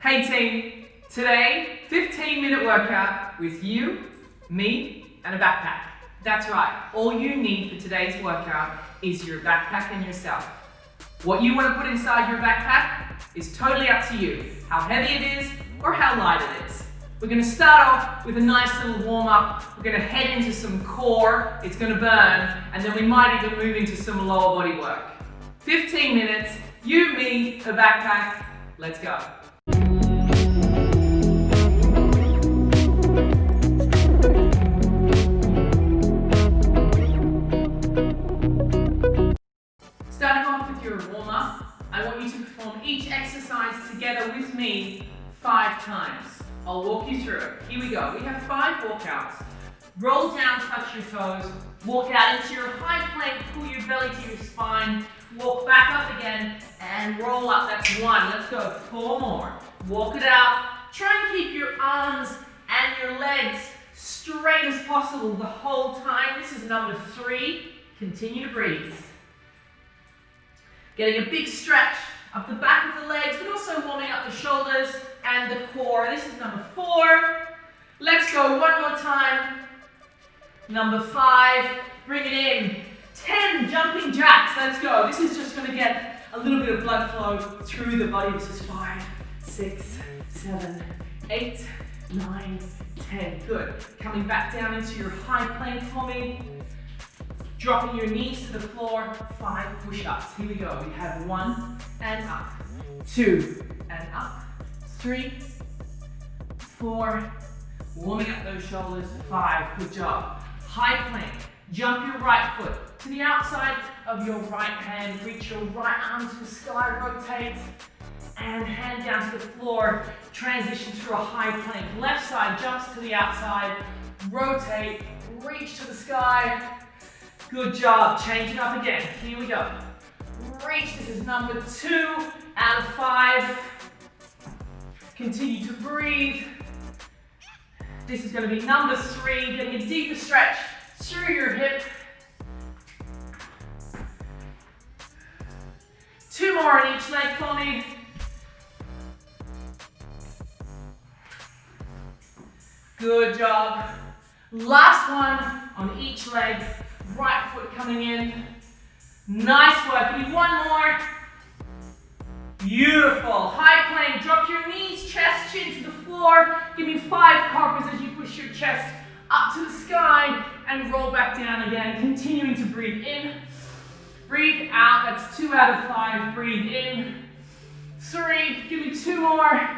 Hey team, today 15-minute workout with you, me, and a backpack. That's right, all you need for today's workout is your backpack and yourself. What you want to put inside your backpack is totally up to you, how heavy it is or how light it is. We're going to start off with a nice little warm-up. We're going to head into some core, it's going to burn, and then we might even move into some lower body work. 15 minutes, you, me, a backpack, let's go. Starting off with your warm-up, I want you to perform each exercise together with me 5 times. I'll walk you through it. Here we go. We have 5 walkouts. Roll down, touch your toes, walk out into your high plank, pull your belly to your spine, walk back up again, and roll up. That's 1. Let's go. 4 more. Walk it out. Try and keep your arms and your legs straight as possible the whole time. This is number 3. Continue to breathe. Getting a big stretch up the back of the legs, but also warming up the shoulders and the core. This is number 4. Let's go one more time. Number 5, bring it in. 10 jumping jacks, let's go. This is just gonna get a little bit of blood flow through the body. This is 5, 6, 7, 8, 9, 10. Good. Coming back down into your high plank for me. Dropping your knees to the floor, 5 push-ups. Here we go. We have 1 and up, 2 and up, 3, 4, warming up those shoulders, 5, good job. High plank, jump your right foot to the outside of your right hand, reach your right arm to the sky, rotate, and hand down to the floor, transition through a high plank. Left side jumps to the outside, rotate, reach to the sky. Good job, change it up again. Here we go. Reach, this is number 2 out of 5. Continue to breathe. This is going to be number 3, getting a deeper stretch through your hip. 2 more on each leg for me. Good job. Last one on each leg. Right foot coming in. Nice work. We need 1 more. Beautiful. High plank. Drop your knees, chest, chin to the floor. Give me 5 cobras as you push your chest up to the sky and roll back down again. Continuing to breathe in. Breathe out. That's 2 out of 5. Breathe in. 3. Give me 2 more.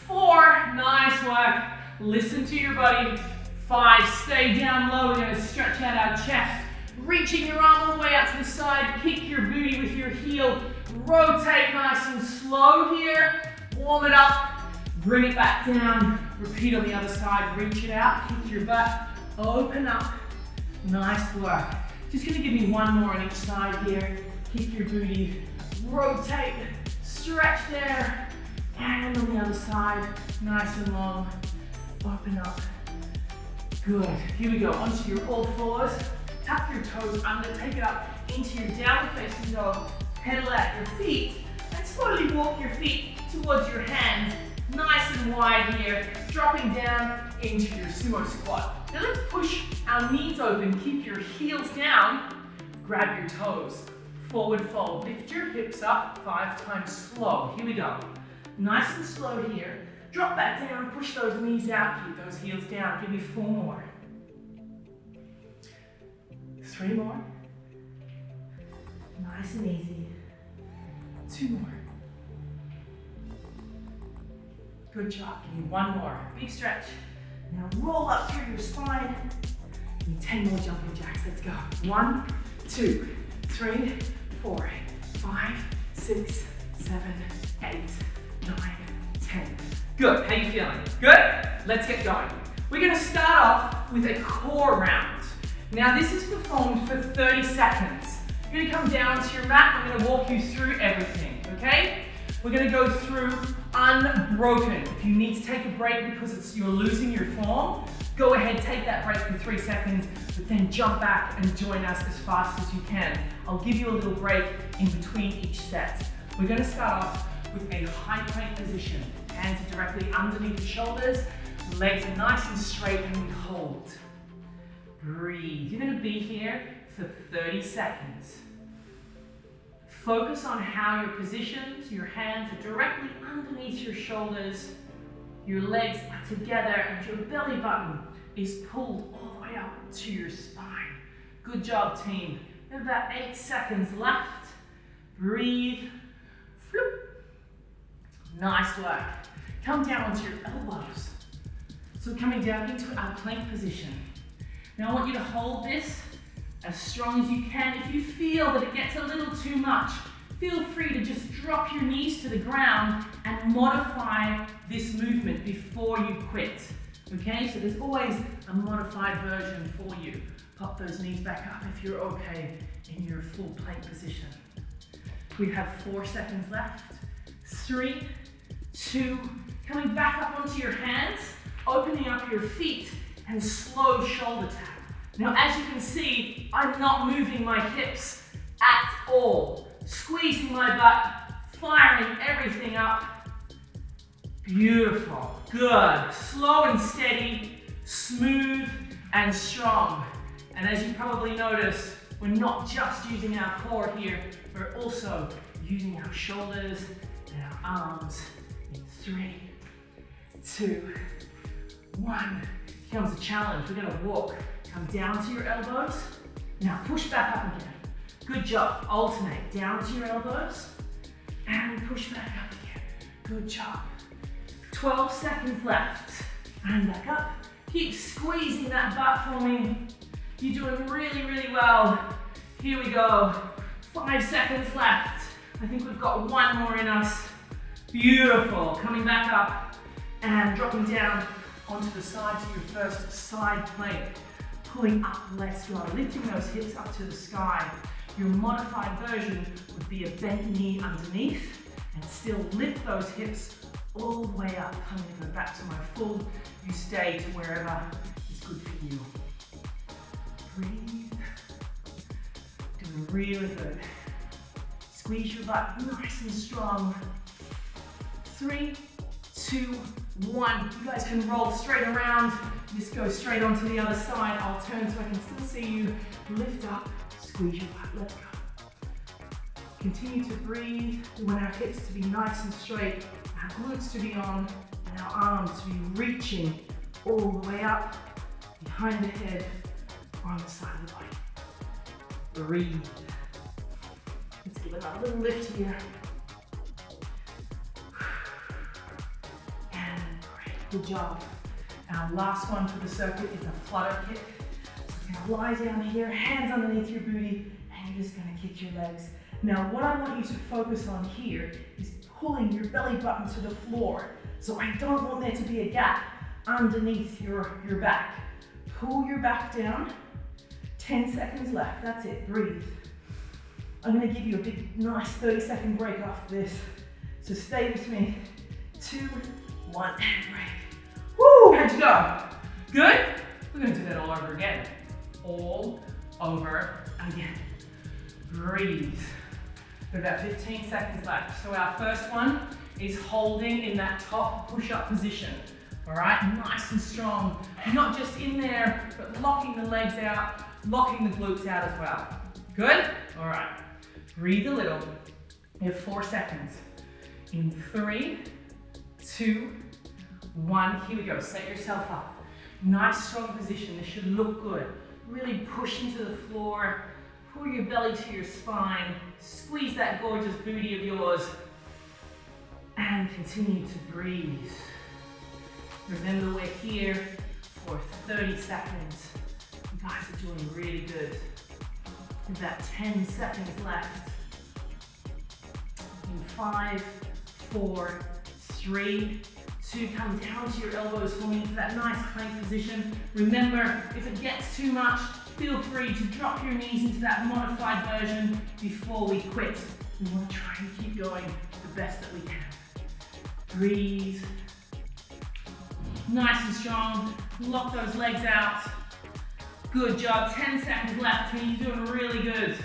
4. Nice work. Listen to your body. 5, stay down low. We're going to stretch out our chest. Reaching your arm all the way out to the side. Kick your booty with your heel. Rotate nice and slow here. Warm it up. Bring it back down. Repeat on the other side. Reach it out. Kick your butt. Open up. Nice work. Just going to give me 1 more on each side here. Kick your booty. Rotate. Stretch there. And on the other side. Nice and long. Open up. Good. Here we go. Onto your all fours. Tuck your toes under. Take it up into your downward facing dog. Pedal out your feet. And slowly walk your feet towards your hands. Nice and wide here. Dropping down into your sumo squat. Now let's push our knees open. Keep your heels down. Grab your toes. Forward fold. Lift your hips up 5 times slow. Here we go. Nice and slow here. Drop back down, push those knees out, keep those heels down. Give me 4 more. 3 more. Nice and easy. 2 more. Good job. Give me 1 more. Big stretch. Now roll up through your spine. Give me 10 more jumping jacks. Let's go. 1, 2, 3, 4, 5, 6, 7, 8, 9, 10. Good, how you feeling? Good? Let's get going. We're gonna start off with a core round. Now this is performed for 30 seconds. You're gonna come down to your mat, I'm gonna walk you through everything, okay? We're gonna go through unbroken. If you need to take a break because you're losing your form, go ahead, take that break for 3 seconds, but then jump back and join us as fast as you can. I'll give you a little break in between each set. We're gonna start off with a high plank position. Hands are directly underneath the shoulders, legs are nice and straight, and we hold. Breathe. You're going to be here for 30 seconds. Focus on how you're positioned. Your hands are directly underneath your shoulders. Your legs are together and your belly button is pulled all the way up to your spine. Good job, team. We have about 8 seconds left. Breathe. Floop. Nice work. Come down onto your elbows. So coming down into our plank position. Now I want you to hold this as strong as you can. If you feel that it gets a little too much, feel free to just drop your knees to the ground and modify this movement before you quit. Okay, so there's always a modified version for you. Pop those knees back up if you're okay in your full plank position. We have 4 seconds left. 3, 2, coming back up onto your hands, opening up your feet and slow shoulder tap. Now, as you can see, I'm not moving my hips at all. Squeezing my butt, firing everything up. Beautiful, good. Slow and steady, smooth and strong. And as you probably noticed, we're not just using our core here, we're also using our shoulders and our arms. In 3, 2, 1. Here comes a challenge. We're gonna walk. Come down to your elbows. Now push back up again. Good job. Alternate down to your elbows and push back up again. Good job. 12 seconds left. And back up. Keep squeezing that butt for me. You're doing really, really well. Here we go. 5 seconds left. I think we've got 1 more in us. Beautiful. Coming back up and dropping down onto the side to your first side plank. Pulling up less low, lifting those hips up to the sky. Your modified version would be a bent knee underneath and still lift those hips all the way up. I'm going to go back to my full. You stay to wherever is good for you. Breathe. Doing really good. Squeeze your butt nice and strong. 3, 2, 1. You guys can roll straight around. Just go straight onto the other side. I'll turn so I can still see you. Lift up, squeeze your butt, let go. Continue to breathe. We want our hips to be nice and straight, our glutes to be on, and our arms to be reaching all the way up, behind the head, or on the side of the body. Breathe. Let's give another little lift here. And great, good job. Our last one for the circuit is a flutter kick. So you're gonna lie down here, hands underneath your booty, and you're just gonna kick your legs. Now what I want you to focus on here is pulling your belly button to the floor. So I don't want there to be a gap underneath your back. Pull your back down. 10 seconds left, that's it, breathe. I'm gonna give you a big, nice 30-second break after this. So stay with me. 2, 1, and break. Woo, how'd you go? Good? We're gonna do that all over again. All over again. Breathe. We've got 15 seconds left. So our first one is holding in that top push-up position. All right, nice and strong. Not just in there, but locking the legs out, locking the glutes out as well. Good? All right. Breathe a little. You have 4 seconds. In 3, 2, 1, here we go, set yourself up. Nice strong position, this should look good. Really push into the floor, pull your belly to your spine, squeeze that gorgeous booty of yours, and continue to breathe. Remember, we're here for 30 seconds. You guys are doing really good. We've got 10 seconds left. In 5, 4, 3, 2, come down to your elbows for me into that nice plank position. Remember, if it gets too much, feel free to drop your knees into that modified version before we quit. We want to try and keep going the best that we can. Breathe. Nice and strong. Lock those legs out. Good job. 10 seconds left. You're doing really good.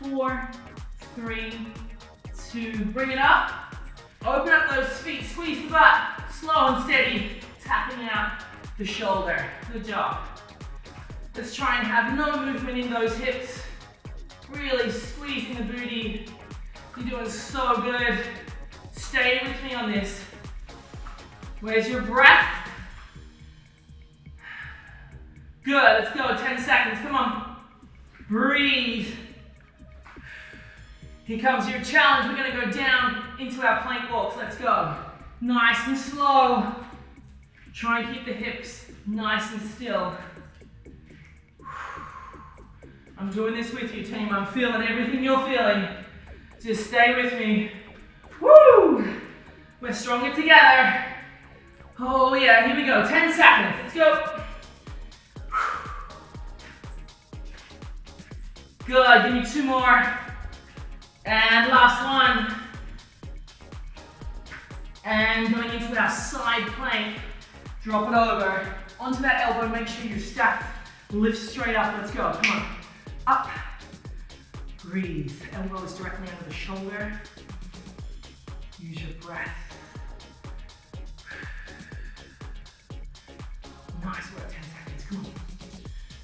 4, 3, 2, bring it up. Open up those feet, squeeze the butt. Slow and steady, tapping out the shoulder. Good job. Let's try and have no movement in those hips. Really squeezing the booty. You're doing so good. Stay with me on this. Where's your breath? Good, let's go, 10 seconds, come on. Breathe. Here comes your challenge. We're gonna go down into our plank walks. Let's go. Nice and slow. Try and keep the hips nice and still. I'm doing this with you, team. I'm feeling everything you're feeling. Just stay with me. Woo! We're stronger together. Oh yeah, here we go. 10 seconds. Let's go. Good, give me 2 more. And last one. And going into our side plank. Drop it over. Onto that elbow, make sure you're stacked. Lift straight up, let's go, come on. Up. Breathe. Elbows directly under the shoulder. Use your breath. Nice work, 10 seconds, come on.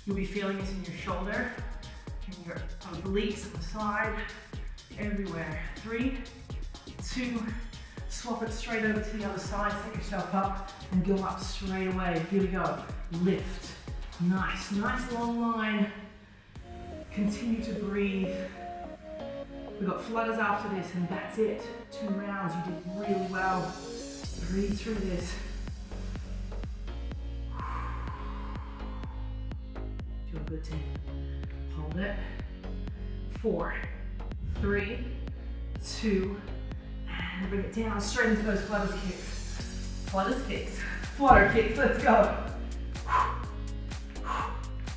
You'll be feeling this in your shoulder, in your obliques on the side, everywhere. 3, 2, swap it straight over to the other side, set yourself up, and go up straight away. Here we go, lift. Nice, nice long line. Continue to breathe. We've got flutters after this, and that's it. 2 rounds, you did really well. Breathe through this. Feel good, team. Hold it. 4, 3, 2, and bring it down straight into those flutters kicks. Flutters kicks. Flutter kicks, let's go.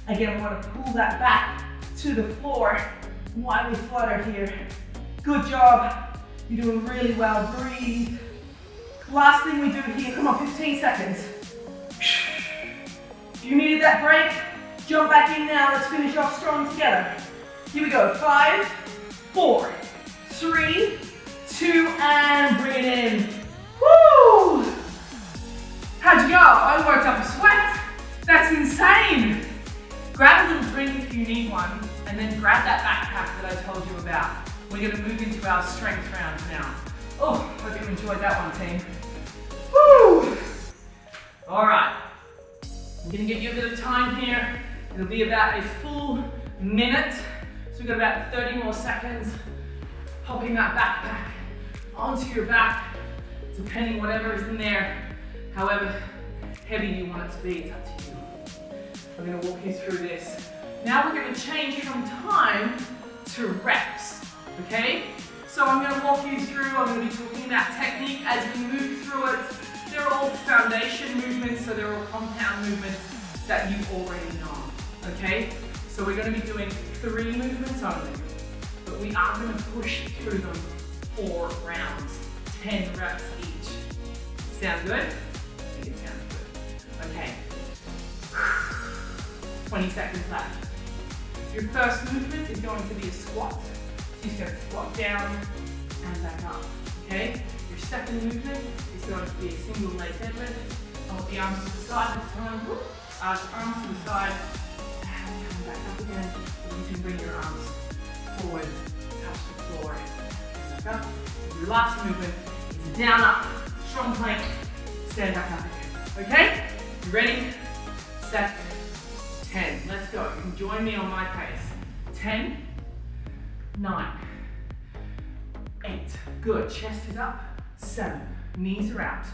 Again, we want to pull that back to the floor while we flutter here. Good job. You're doing really well. Breathe. Last thing we do here, come on, 15 seconds. If you needed that break, jump back in now. Let's finish off strong together. Here we go. 5, 4, 3, 2, and bring it in. Woo! How'd you go? I worked up a sweat. That's insane. Grab a little drink if you need one, and then grab that backpack that I told you about. We're going to move into our strength round now. Oh, hope you enjoyed that one, team. Woo! All right. I'm going to give you a bit of time here. It'll be about a full minute. So we've got about 30 more seconds. Popping that backpack onto your back, depending whatever is in there, however heavy you want it to be, it's up to you. I'm going to walk you through this. Now we're going to change from time to reps, okay? So I'm going to walk you through, I'm going to be talking about technique as we move through it. They're all foundation movements, so they're all compound movements that you already know, okay? So we're going to be doing 3 movements only, but we are going to push through them 4 rounds, 10 reps each. Sound good? I think it sounds good. Okay. 20 seconds left. Your first movement is going to be a squat. So you're going to squat down and back up, okay? Your second movement is going to be a single leg deadlift. I want the arms to the side this time. Arms to the side, and come back up again. So you can bring your arms forward, touch the floor, and back up. Your last movement is down, up, strong plank, stand back up again. Okay? You ready? Set. 10. Let's go. You can join me on my pace. 10, 9, 8. Good. Chest is up. 7. Knees are out.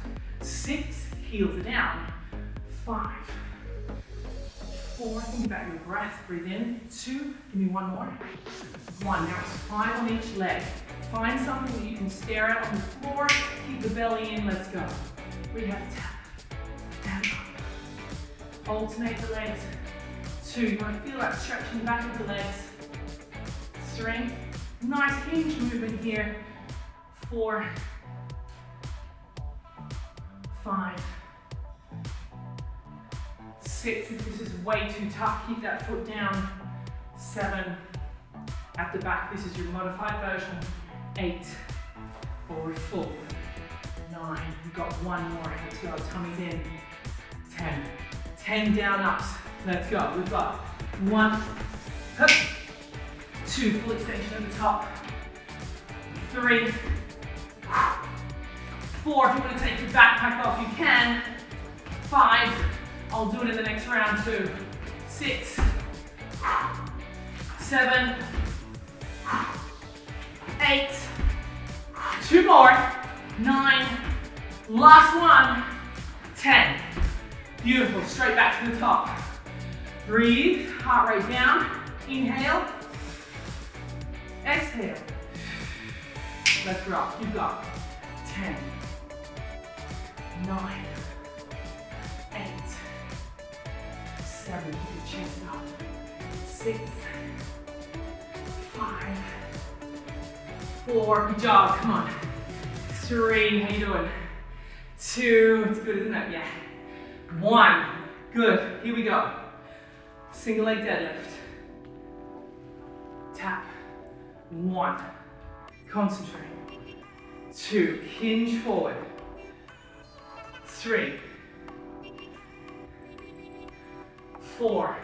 6. Heels are down. 5, 4. Think about your breath. Breathe in. 2. Give me 1 more. 1. Now it's 5 on each leg. Find something that you can stare at on the floor. Keep the belly in. Let's go. We have tap and up. Alternate the legs. 2, you want to feel that stretch in the back of the legs. Strength. Nice hinge movement here. 4, 5, 6. If this is way too tough, keep that foot down. 7, At the back, this is your modified version. 8, forward fold. 9, we've got one more, let's go, tummy's in. 10, 10 down ups, let's go. We've got 1, 2, full extension at the top. 3, 4, if you want to take your backpack off, you can. 5, I'll do it in the next round too. 6, 7, 8, 2 more, 9, last one, 10. Beautiful, straight back to the top. Breathe, heart rate down, inhale, exhale. Let's rock, you've got 10, 9, 8, 7, keep your chest up, 6, 5, 4, good job, come on. 3, how you doing? 2, it's good, isn't it? Yeah. 1, good, here we go. Single leg deadlift. Tap. 1, concentrate. 2, hinge forward. 3, 4,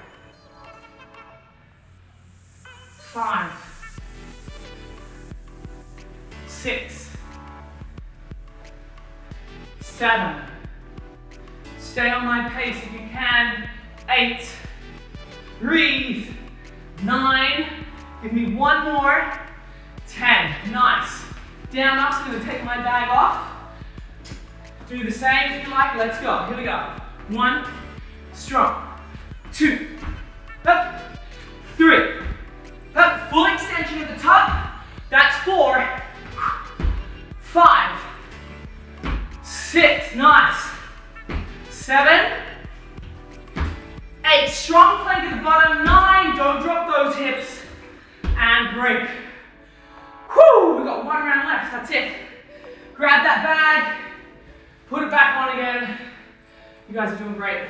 5, 6, 7, stay on my pace if you can, 8, breathe, 9, give me one more, 10, nice. Down up, so I'm going to take my bag off. Do the same if you like, let's go, here we go. 1, strong, 2, up, 3, up, full extension at the top, that's 4, 5, 6, nice, 7, 8, strong plank at the bottom, 9, don't drop those hips, and break. Whew, we've got one round left, that's it. Grab that bag, put it back on again. You guys are doing great.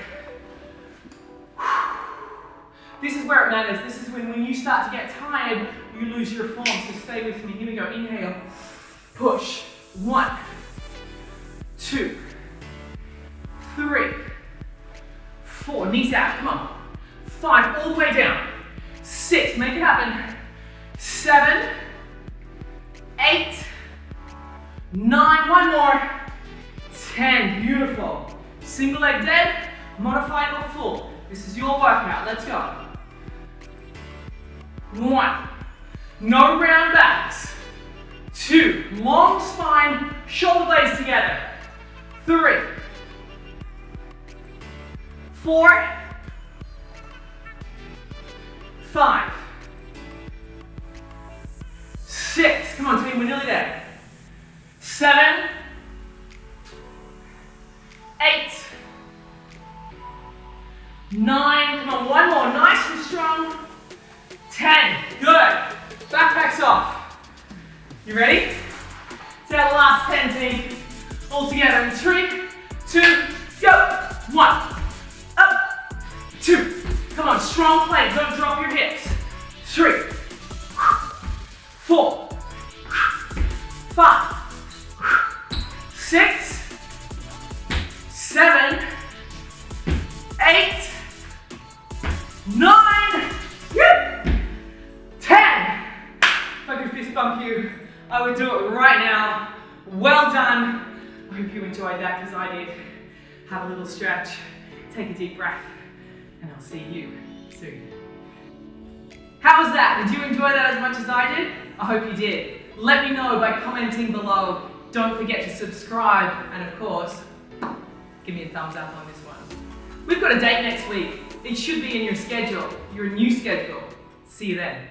This is where it matters. This is when you start to get tired, you lose your form, so stay with me. Here we go, inhale, push, 1, 2, 3, 4, knees out, come on. 5, all the way down. 6, make it happen. 7, 8, 9, one more. 10, beautiful. Single leg dead, modified or full. This is your workout, let's go. 1, no round backs. 2, long spine, shoulder blades together. 3, 4, 5, 6, come on team, we're nearly there. 7, 8, 9, come on, one more, nice and strong. 10, good. Backpacks off. You ready? It's our last 10 team. All together in 3, 2, go. 1, up, 2. Come on, strong plank, don't drop your hips. 3, 4, 5, 6, 7, 8, 9, 10. If I could fist bump you, I would do it right now. Well done. I hope you enjoyed that because I did. Have a little stretch, take a deep breath, and I'll see you soon. How was that? Did you enjoy that as much as I did? I hope you did. Let me know by commenting below. Don't forget to subscribe, and of course, give me a thumbs up on this one. We've got a date next week. It should be in your schedule, your new schedule. See you then.